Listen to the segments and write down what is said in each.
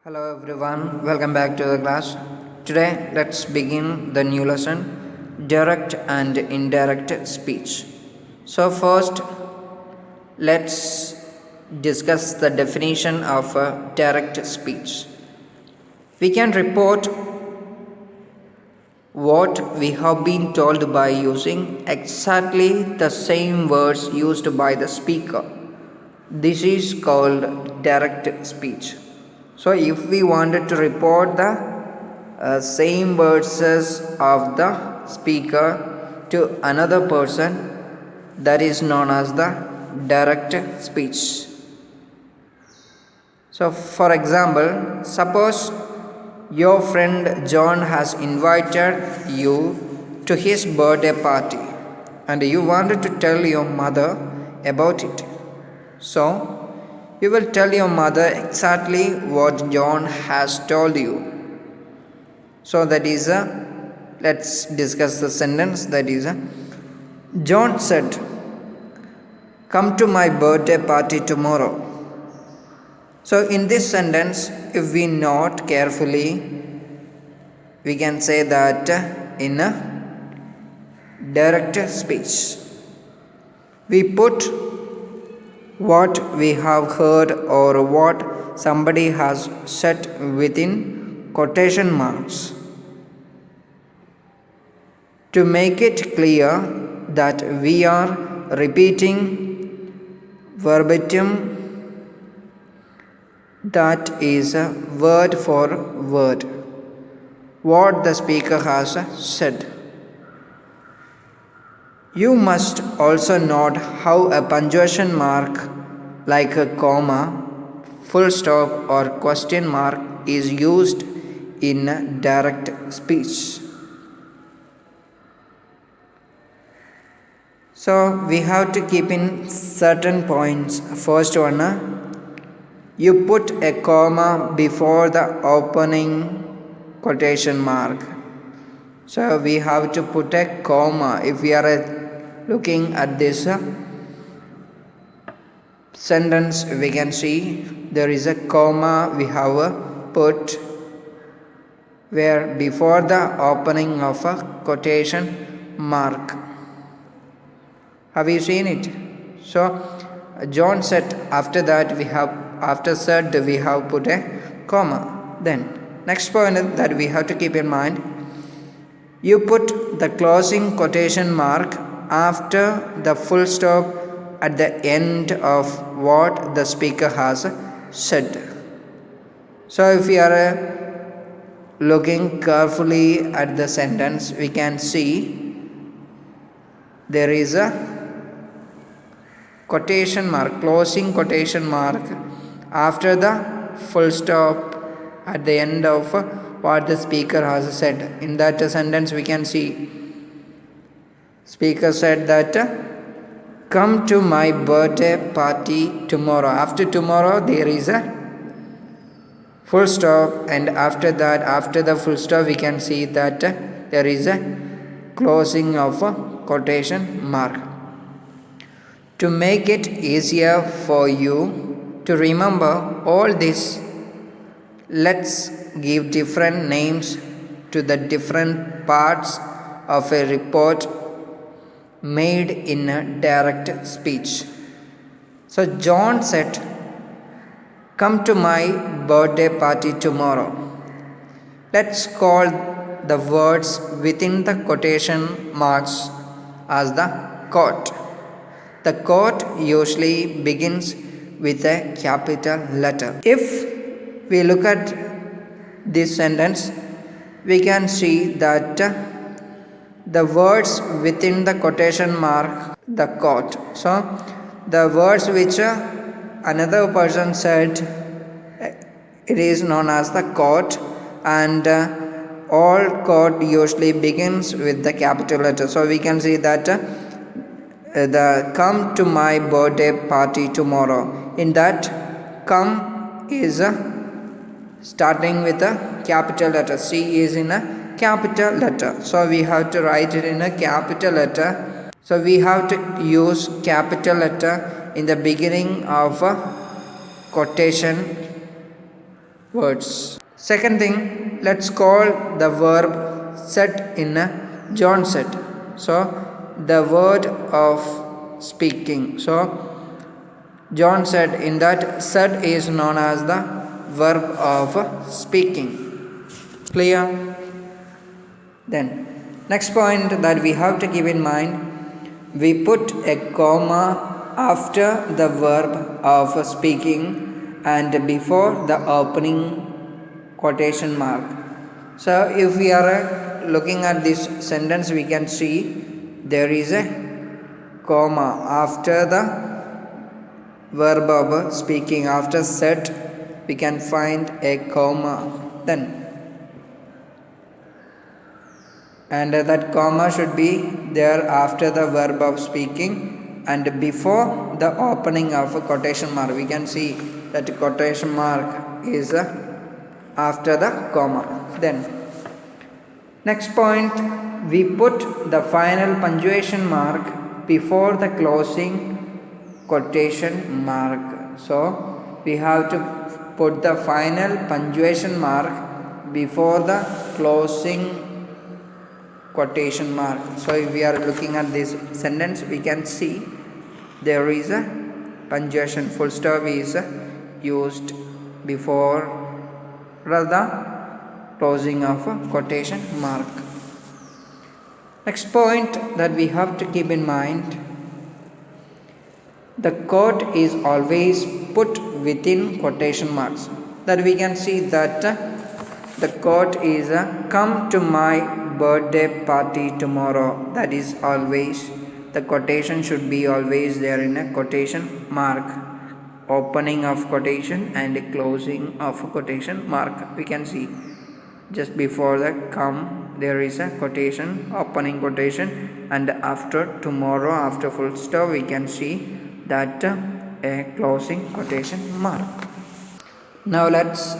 Hello everyone, welcome back to the class. Today let's begin the new lesson, direct and indirect speech. So first let's discuss the definition of direct speech. We can report what we have been told by using exactly the same words used by the speaker. This is called direct speech. So if we wanted to report the same words of the speaker to another person, that is known as the direct speech. So for example, suppose your friend John has invited you to his birthday party and you wanted to tell your mother about it. So you will tell your mother exactly what John has told you. So that is let's discuss the sentence. That is John said, "Come to my birthday party tomorrow." So in this sentence, if we note carefully, we can say that in a direct speech, we put what we have heard or what somebody has said within quotation marks to make it clear that we are repeating verbatim, that is word for word, what the speaker has said. You must also note how a punctuation mark like a comma, full stop or question mark is used in direct speech. So we have to keep in certain points. First one, you put a comma before the opening quotation mark. So we have to put a comma. If we are looking at this sentence, we can see there is a comma we have put where before the opening of a quotation mark. Have you seen it? So John said, after that we have put a comma. Then next point that we have to keep in mind, you put the closing quotation mark after the full stop at the end of what the speaker has said. So if we are looking carefully at the sentence, we can see there is a quotation mark, closing quotation mark after the full stop at the end of what the speaker has said. In that sentence we can see speaker said that come to my birthday party tomorrow. After tomorrow there is a full stop, and after that, after the full stop, we can see that there is a closing of a quotation mark. To make it easier for you to remember all this, let's give different names to the different parts of a report made in a direct speech. So John said, come to my birthday party tomorrow. Let's call the words within the quotation marks as the quote. The quote usually begins with a capital letter. If we look at this sentence, we can see that the words within the quotation mark the quote. So the words which another person said, it is known as the quote, and all quote usually begins with the capital letter. So we can see that the come to my birthday party tomorrow, in that come is starting with a capital letter. C is in a capital letter, so we have to write it in a capital letter. So we have to use capital letter in the beginning of a quotation words. Second thing, let's call the verb said in a John said. So the word of speaking. So John said, in that said is known as the verb of speaking. Clear? Then, next point that we have to keep in mind, we put a comma after the verb of speaking and before the opening quotation mark. So, if we are looking at this sentence, we can see there is a comma after the verb of speaking. After said, we can find a comma. Then, and that comma should be there after the verb of speaking and before the opening of a quotation mark. We can see that quotation mark is after the comma. Then next point, we put the final punctuation mark before the closing quotation mark. So we have to put the final punctuation mark before the closing quotation mark. So if we are looking at this sentence, we can see there is a punctuation, full stop is used before the closing of a quotation mark. Next point that we have to keep in mind, the quote is always put within quotation marks. That we can see that the quote is come to my birthday party tomorrow. That is always, the quotation should be always there in a quotation mark. Opening of quotation and closing of quotation mark. We can see just before the come there is a quotation, opening quotation, and after tomorrow, after full stop, we can see that a closing quotation mark. Now let's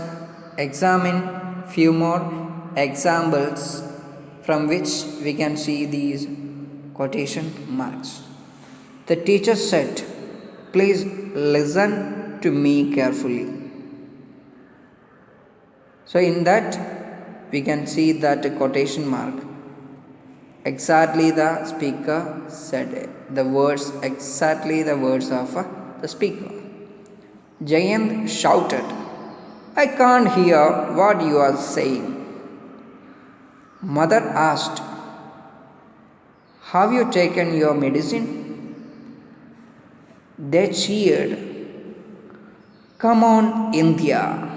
examine few more examples from which we can see these quotation marks. The teacher said, please listen to me carefully. So in that we can see that quotation mark, exactly the speaker said it. The words, exactly the words of the speaker. Jayant shouted, I can't hear what you are saying. Mother asked, have you taken your medicine? They cheered, come on, India.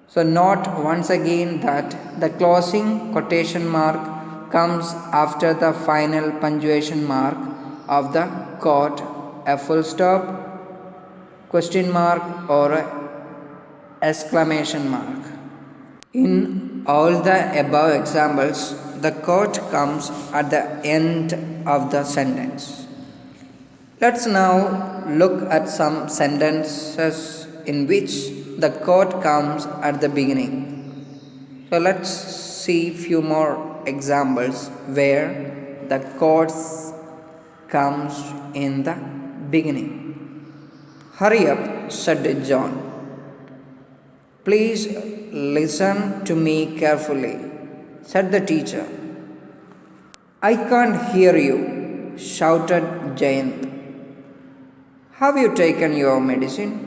So note once again that the closing quotation mark comes after the final punctuation mark of the quote, a full stop, question mark, or exclamation mark. In all the above examples, the quote comes at the end of the sentence. Let's now look at some sentences in which the quote comes at the beginning. So let's see few more examples where the quote comes in the beginning. Hurry up, said John. Please listen to me carefully, said the teacher. I can't hear you, shouted Jayant. Have you taken your medicine?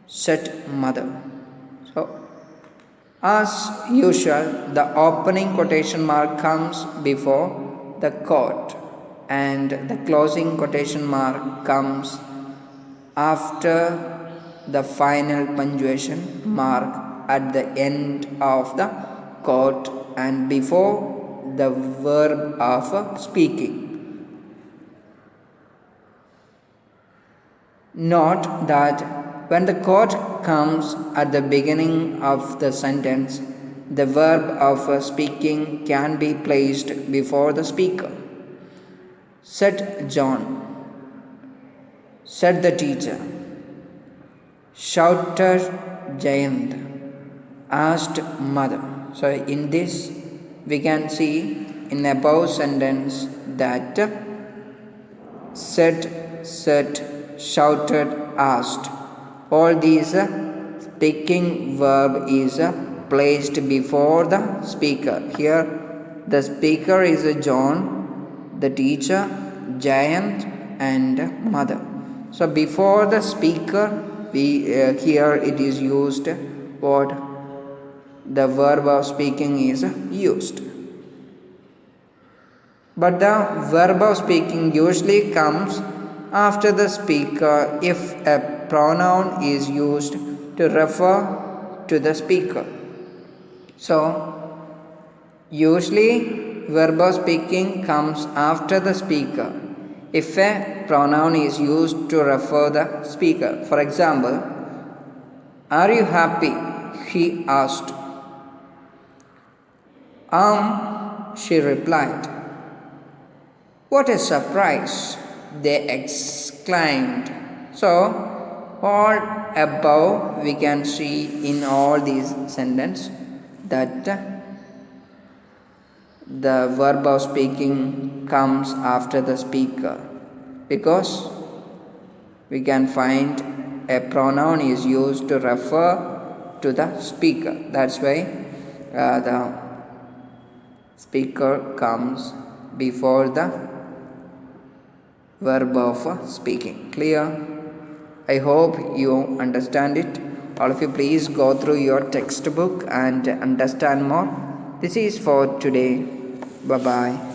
Said mother. So, as usual, the opening quotation mark comes before the quote, and the closing quotation mark comes after the final punctuation mark at the end of the quote and before the verb of speaking. Note that when the quote comes at the beginning of the sentence, the verb of speaking can be placed before the speaker. Said John. Said the teacher. Shouted Jayant. Asked mother. So in this we can see in above sentence that said, shouted, asked. All these speaking verb is placed before the speaker. Here the speaker is John, the teacher, giant, and mother. So before the speaker, here it is used what the verb of speaking is used. But the verb of speaking usually comes after the speaker if a pronoun is used to refer to the speaker. So, usually verb of speaking comes after the speaker if a pronoun is used to refer the speaker. For example, are you happy? He asked. She replied. What a surprise! They exclaimed. So, all above we can see in all these sentences that the verb of speaking comes after the speaker because we can find a pronoun is used to refer to the speaker. That's why the speaker comes before the verb of speaking. Clear? I hope you understand it. All of you please go through your textbook and understand more. This is for today. Bye bye.